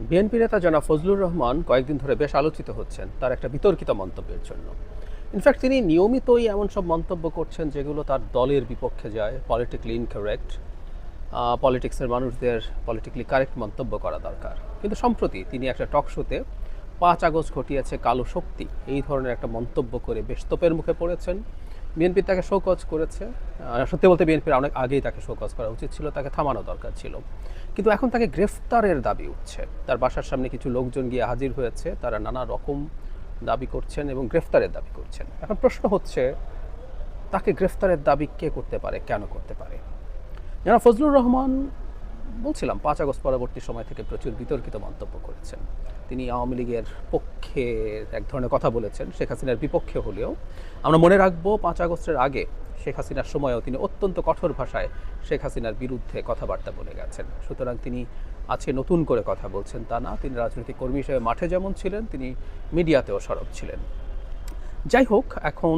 BNP নেতা জনাব ফজলুর রহমান কয়েকদিন ধরে বেশ আলোচিত হচ্ছেন তার একটা বিতর্কিত মন্তব্যের জন্য। ইনফ্যাক্ট তিনি নিয়মিতই এমন সব মন্তব্য করছেন যেগুলো তার দলের বিপক্ষে যায়, পলিটিক্যালি ইনকারেক্ট। পলিটিক্সের মানুষদের পলিটিক্যালি কারেক্ট মন্তব্য করা দরকার, কিন্তু সম্প্রতি তিনি একটা টক শোতে 5 আগস্ট ঘটিয়েছে কালো শক্তি এই ধরনের একটা মন্তব্য করে বেশ তোপের মুখে পড়েছেন। বিএনপি তাকে শোকজ করেছে। সত্যি বলতে বিএনপির অনেক আগেই তাকে শোকজ করা উচিত ছিল, তাকে থামানো দরকার ছিল। কিন্তু এখন তাকে গ্রেফতারের দাবি উঠছে। তার বাসার সামনে কিছু লোকজন গিয়ে হাজির হয়েছে, তারা নানা রকম দাবি করছেন এবং গ্রেফতারের দাবি করছেন। এখন প্রশ্ন হচ্ছে, তাকে গ্রেফতারের দাবি কে করতে পারে, কেন করতে পারে? জনাব ফজলুর রহমান, বলছিলাম 5 আগস্ট পরবর্তী সময় থেকে প্রচুর বিতর্কিত মন্তব্য করেছেন। তিনি আওয়ামী লীগের পক্ষে এক ধরনের কথা বলেছেন, শেখ হাসিনার বিপক্ষে হলেও আমরা মনে রাখবো 5 আগস্টের আগে শেখ হাসিনার সময়ও তিনি অত্যন্ত কঠোর ভাষায় শেখ হাসিনার বিরুদ্ধে কথাবার্তা বলে গেছেন। সুতরাং তিনি আজকে নতুন করে কথা বলছেন তা না, তিনি রাজনৈতিক কর্মী হিসেবে মাঠে যেমন ছিলেন, তিনি মিডিয়াতেও সরব ছিলেন। যাই হোক, এখন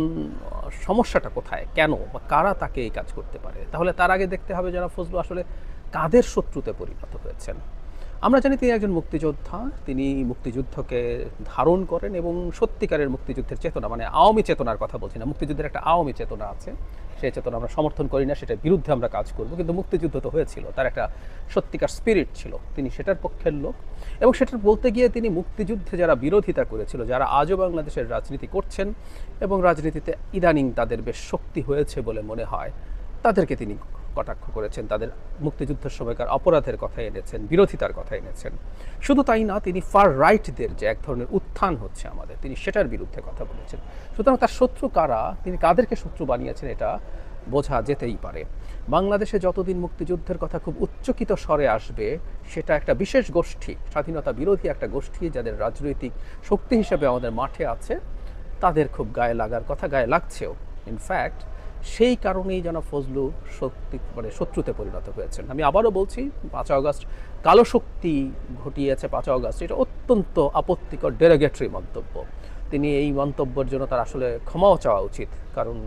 সমস্যাটা কোথায়, কেন বা কারা তাকে এই কাজ করতে পারে? তাহলে তার আগে দেখতে হবে যারা ফজলু আসলে কাদের শত্রুতে পরিণত হয়েছেন। আমরা জানি তিনি একজন মুক্তিযোদ্ধা, তিনি মুক্তিযুদ্ধকে ধারণ করেন এবং সত্যিকারের মুক্তিযুদ্ধের চেতনা, মানে আওয়ামী চেতনার কথা বলছি না, মুক্তিযুদ্ধের একটা আওয়ামী চেতনা আছে, সেই চেতনা আমরা সমর্থন করি না, সেটার বিরুদ্ধে আমরা কাজ করব, কিন্তু মুক্তিযুদ্ধ তো হয়েছিল, তার একটা সত্যিকার স্পিরিট ছিল, তিনি সেটার পক্ষের লোক। এবং সেটা বলতে গিয়ে তিনি মুক্তিযুদ্ধে যারা বিরোধিতা করেছিল, যারা আজও বাংলাদেশের রাজনীতি করছেন এবং রাজনীতিতে ইদানিং তাদের বেশ শক্তি হয়েছে বলে মনে হয়, তাদেরকে তিনি কটাক্ষ করেছেন, তাদের মুক্তিযুদ্ধের সময়কার অপরাধের কথা এনেছেন, বিরোধিতার কথা এনেছেন। শুধু তাই না, তিনি ফার রাইটদের যে এক ধরনের উত্থান হচ্ছে আমাদের, তিনি সেটার বিরুদ্ধে কথা বলেছেন। সুতরাং তার শত্রু কারা, তিনি কাদেরকে শত্রু বানিয়েছেন, এটা বোঝা যেতেই পারে। বাংলাদেশে যতদিন মুক্তিযুদ্ধের কথা খুব উচ্চকিত স্বরে আসবে, সেটা একটা বিশেষ গোষ্ঠী, স্বাধীনতা বিরোধী একটা গোষ্ঠী, যাদের রাজনৈতিক শক্তি হিসেবে আমাদের মাঠে আছে, তাদের খুব গায়ে লাগার কথা, গায়ে লাগছেও। ইনফ্যাক্ট সেই কারণেই যেন ফজলু শত্রুতে পরিণত হয়েছেন। আমি আবারও বলছি, 5 আগস্ট কালো শক্তি ঘটিয়েছে 5 আগস্ট, এটা অত্যন্ত আপত্তিকর ডেরোগেটরি মন্তব্য। তিনি এই মন্তব্যের জন্য তার আসলে ক্ষমাও চাওয়া উচিত, কারণ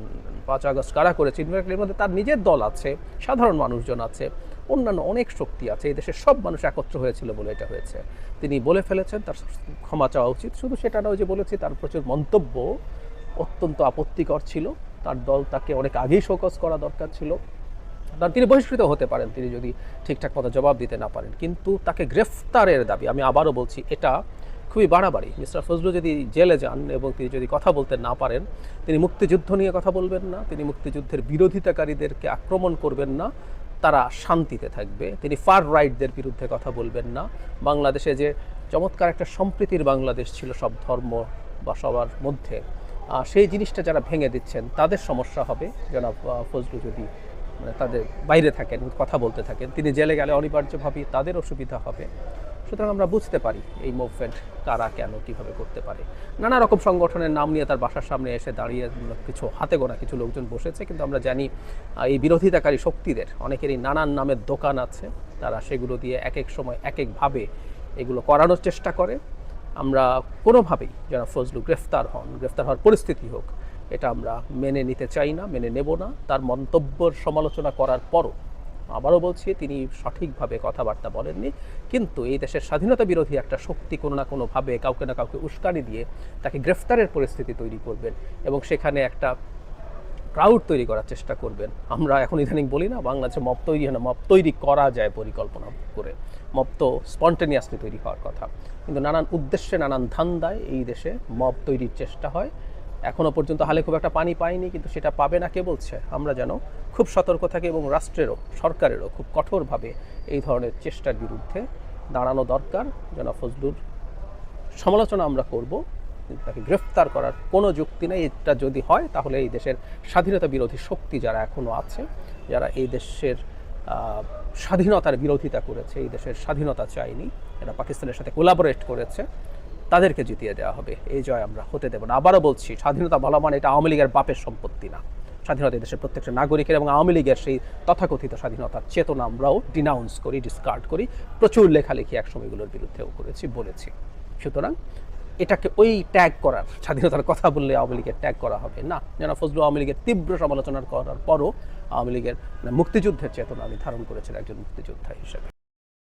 5 আগস্ট কারা করেছে, এর মধ্যে তার নিজের দল আছে, সাধারণ মানুষজন আছে, অন্যান্য অনেক শক্তি আছে, এই দেশের সব মানুষ একত্র হয়েছিল বলে এটা হয়েছে। তিনি বলে ফেলেছেন, তার ক্ষমা চাওয়া উচিত। শুধু সেটা নয় যে বলেছি, তার প্রচুর মন্তব্য অত্যন্ত আপত্তিকর ছিল, তার দল তাকে অনেক আগেই শোকজ করা দরকার ছিল। তিনি বহিষ্কৃত হতে পারেন তিনি যদি ঠিকঠাক মতো জবাব দিতে না পারেন, কিন্তু তাকে গ্রেফতারের দাবি, আমি আবারও বলছি, এটা খুবই বাড়াবাড়ি। মিস্টার ফজলু যদি জেলে যান এবং তিনি যদি কথা বলতে না পারেন, তিনি মুক্তিযুদ্ধ নিয়ে কথা বলবেন না, তিনি মুক্তিযুদ্ধের বিরোধিতাকারীদেরকে আক্রমণ করবেন না, তারা শান্তিতে থাকবে। তিনি ফার রাইটদের বিরুদ্ধে কথা বলবেন না। বাংলাদেশে যে চমৎকার একটা সম্প্রীতির বাংলাদেশ ছিল সব ধর্ম বা সবার মধ্যে, সেই জিনিসটা যারা ভেঙে দিচ্ছেন তাদের সমস্যা হবে। জনাব ফজলু যদি তাদের বাইরে থাকেন, কথা বলতে থাকেন, তিনি জেলে গেলে অনিবার্যভাবেই তাদের অসুবিধা হবে। সুতরাং আমরা বুঝতে পারি এই মুভমেন্ট কারা, কেন, কীভাবে করতে পারে। নানা রকম সংগঠনের নাম নিয়ে তার বাসার সামনে এসে দাঁড়িয়ে কিছু হাতে গোনা কিছু লোকজন বসেছে, কিন্তু আমরা জানি এই বিরোধিতাকারী শক্তিদের অনেকেরই নানান নামের দোকান আছে, তারা সেগুলো দিয়ে এক এক সময় এক একভাবে এগুলো করানোর চেষ্টা করে। আমরা কোনোভাবেই যেন ফজলু গ্রেফতার হওয়ার পরিস্থিতি হোক, এটা আমরা মেনে নিতে চাই না, মেনে নেব না। তার মন্তব্যের সমালোচনা করার পরও আবারও বলছি, তিনি সঠিকভাবে কথাবার্তা বলেননি, কিন্তু এই দেশের স্বাধীনতা বিরোধী একটা শক্তি কোনো না কোনোভাবে কাউকে না কাউকে উস্কানি দিয়ে তাকে গ্রেফতারের পরিস্থিতি তৈরি করবেন এবং সেখানে একটা ক্রাউড তৈরি করার চেষ্টা করবেন। আমরা এখন ইদানিং বলি না, বাংলাদেশে মব তৈরি হয় না, মব তৈরি করা যায় পরিকল্পনা করে। মব তো স্পন্টেনিয়াসলি তৈরি হওয়ার কথা, কিন্তু নানান উদ্দেশ্যে, নানান ধান্দায় এই দেশে মব তৈরির চেষ্টা হয়। এখনও পর্যন্ত হালে খুব একটা পানি পায়নি, কিন্তু সেটা পাবে না কে বলছে? আমরা যেন খুব সতর্ক থাকি এবং রাষ্ট্রেরও, সরকারেরও খুব কঠোরভাবে এই ধরনের চেষ্টার বিরুদ্ধে দাঁড়ানো দরকার। যেন ফজলুর সমালোচনা আমরা করব, তাকে গ্রেফতার করার কোনো যুক্তি নেই। এটা যদি হয় তাহলে এই দেশের স্বাধীনতা বিরোধী শক্তি যারা এখনও আছে, যারা এই দেশের স্বাধীনতার বিরোধিতা করেছে, এই দেশের স্বাধীনতা চায়নি, এরা পাকিস্তানের সাথে কোলাবোরেট করেছে, তাদেরকে জিতিয়ে দেওয়া হবে। এই জয় আমরা হতে দেব না। আবারও বলছি, স্বাধীনতা বলা মানে এটা আওয়ামী লীগের বাপের সম্পত্তি না। স্বাধীনতা দেশের প্রত্যেকটা নাগরিকের, এবং আওয়ামী লীগের সেই তথাকথিত স্বাধীনতার চেতনা আমরাও ডিনাউন্স করি, ডিসকার্ড করি। প্রচুর লেখালেখি একসময়গুলোর বিরুদ্ধেও করেছি, বলেছি। সুতরাং এটাকে ওই ট্যাগ করার, স্বাধীনতার কথা বললে আওয়ামী লীগের ট্যাগ করা হবে না। যেন ফজলু আওয়ামী লীগের তীব্র সমালোচনা করার পরও আওয়ামী লীগের মুক্তিযুদ্ধের চেতনা আমি ধারণ করেছেন একজন মুক্তিযোদ্ধা হিসেবে।